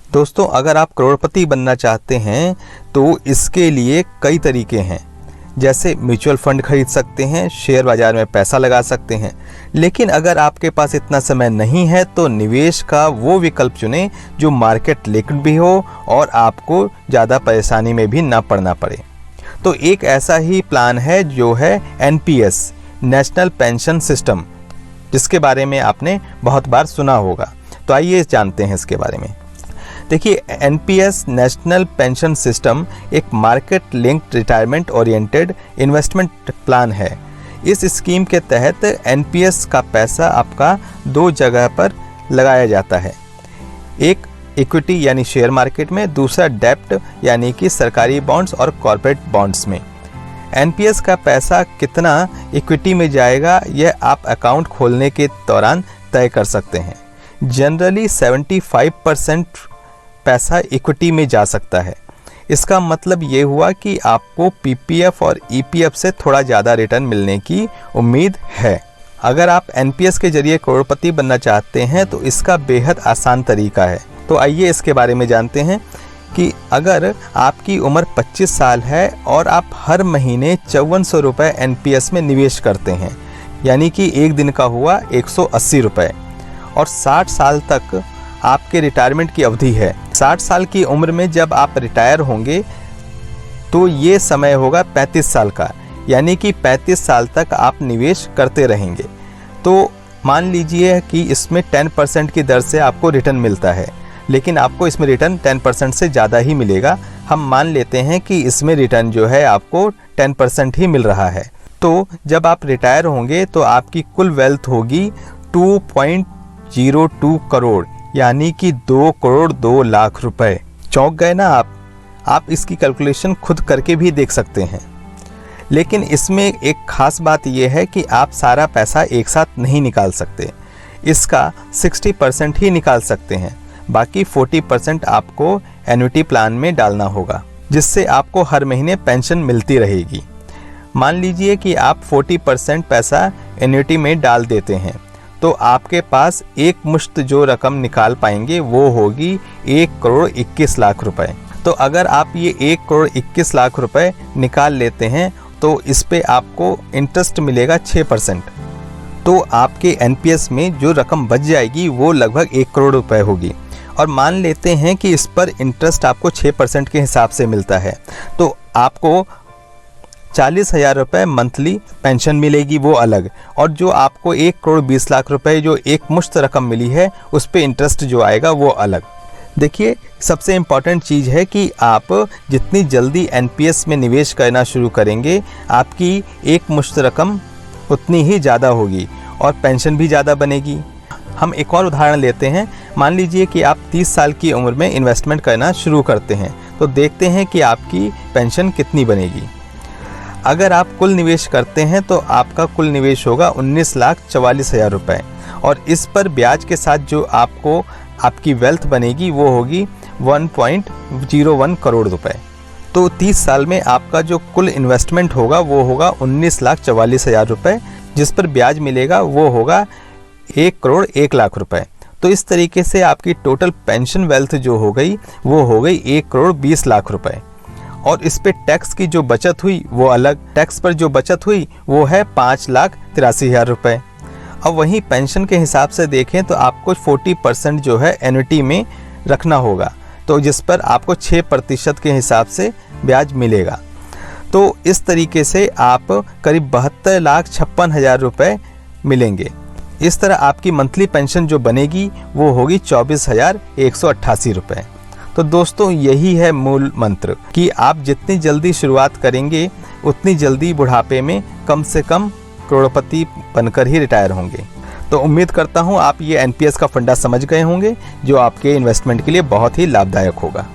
दोस्तों, अगर आप करोड़पति बनना चाहते हैं तो इसके लिए कई तरीके हैं। जैसे म्यूचुअल फंड खरीद सकते हैं, शेयर बाजार में पैसा लगा सकते हैं। लेकिन अगर आपके पास इतना समय नहीं है तो निवेश का वो विकल्प चुनें जो मार्केट लिक्विड भी हो और आपको ज़्यादा परेशानी में भी ना पड़ना पड़े। तो एक ऐसा ही प्लान है जो है NPS, नेशनल पेंशन सिस्टम, जिसके बारे में आपने बहुत बार सुना होगा। तो आइए जानते हैं इसके बारे में। देखिए, NPS नेशनल पेंशन सिस्टम एक market linked retirement oriented investment plan है। इस स्कीम के तहत NPS का पैसा आपका दो जगह पर लगाया जाता है, एक इक्विटी यानी शेयर मार्केट में, दूसरा डेब्ट यानी कि सरकारी बॉन्ड्स और कॉर्पोरेट बॉन्ड्स में। NPS का पैसा कितना इक्विटी में जाएगा यह आप अकाउंट खोलने के दौरान तय कर सकते हैं। जनरली 75% पैसा इक्विटी में जा सकता है। इसका मतलब ये हुआ कि आपको PPF और EPF से थोड़ा ज़्यादा रिटर्न मिलने की उम्मीद है। अगर आप NPS के जरिए करोड़पति बनना चाहते हैं तो इसका बेहद आसान तरीका है। तो आइए इसके बारे में जानते हैं कि अगर आपकी उम्र 25 साल है और आप हर महीने 5400 रुपये NPS में निवेश करते हैं, यानी कि एक दिन का हुआ 180 रुपये, और 60 साल तक आपके रिटायरमेंट की अवधि है। 60 साल की उम्र में जब आप रिटायर होंगे तो ये समय होगा 35 साल का, यानी कि 35 साल तक आप निवेश करते रहेंगे। तो मान लीजिए कि इसमें 10% की दर से आपको रिटर्न मिलता है, लेकिन आपको इसमें रिटर्न 10% से ज़्यादा ही मिलेगा। हम मान लेते हैं कि इसमें रिटर्न जो है आपको 10% ही मिल रहा है। तो जब आप रिटायर होंगे तो आपकी कुल वेल्थ होगी 2.02 करोड़, यानी कि 2 करोड़ 2 लाख रुपए। चौंक गए ना आप इसकी कैलकुलेशन खुद करके भी देख सकते हैं। लेकिन इसमें एक खास बात यह है कि आप सारा पैसा एक साथ नहीं निकाल सकते। इसका 60% ही निकाल सकते हैं, बाकी 40% आपको एन्युटी प्लान में डालना होगा, जिससे आपको हर महीने पेंशन मिलती रहेगी। मान लीजिए कि आप 40% पैसा एन्युटी में डाल देते हैं तो आपके पास एक मुश्त जो रकम निकाल पाएंगे वो होगी 1 करोड़ 21 लाख रुपए। तो अगर आप ये 1 करोड़ 21 लाख रुपए निकाल लेते हैं तो इस पे आपको इंटरेस्ट मिलेगा 6%। तो आपके NPS में जो रकम बच जाएगी वो लगभग 1 करोड़ रुपए होगी। और मान लेते हैं कि इस पर इंटरेस्ट आपको 6% के हिसाब से मिलता है, तो आपको 40,000 रुपये मंथली पेंशन मिलेगी, वो अलग। और जो आपको 1 करोड़ 20 लाख रुपए जो एक मुश्त रकम मिली है उस पे इंटरेस्ट जो आएगा वो अलग। देखिए, सबसे इम्पॉर्टेंट चीज़ है कि आप जितनी जल्दी NPS में निवेश करना शुरू करेंगे आपकी एक मुश्त रकम उतनी ही ज़्यादा होगी और पेंशन भी ज़्यादा बनेगी। हम एक और उदाहरण लेते हैं। मान लीजिए कि आप 30 साल की उम्र में इन्वेस्टमेंट करना शुरू करते हैं, तो देखते हैं कि आपकी पेंशन कितनी बनेगी। अगर आप कुल निवेश करते हैं तो आपका कुल निवेश होगा 19,44,000 रुपये, और इस पर ब्याज के साथ जो आपको आपकी वेल्थ बनेगी वो होगी 1.01 करोड़ रुपए। तो 30 साल में आपका जो कुल इन्वेस्टमेंट होगा वो होगा 19,44,000 रुपये, जिस पर ब्याज मिलेगा वो होगा 1 करोड़ 1 लाख रुपए। तो इस तरीके से आपकी टोटल पेंशन वेल्थ जो हो गई वो हो गई 1 करोड़ 20 लाख रुपए। और इस पे टैक्स की जो बचत हुई वो अलग। टैक्स पर जो बचत हुई वो है 5,83,000 रुपये। अब वहीं पेंशन के हिसाब से देखें तो आपको 40% जो है एन्युटी में रखना होगा, तो जिस पर आपको 6% के हिसाब से ब्याज मिलेगा। तो इस तरीके से आप करीब 72,56,000 रुपये मिलेंगे। इस तरह आपकी मंथली पेंशन जो बनेगी वो होगी 24,188 रुपये। तो दोस्तों, यही है मूल मंत्र कि आप जितनी जल्दी शुरुआत करेंगे उतनी जल्दी बुढ़ापे में कम से कम करोड़पति बनकर ही रिटायर होंगे। तो उम्मीद करता हूँ आप ये NPS का फंडा समझ गए होंगे, जो आपके इन्वेस्टमेंट के लिए बहुत ही लाभदायक होगा।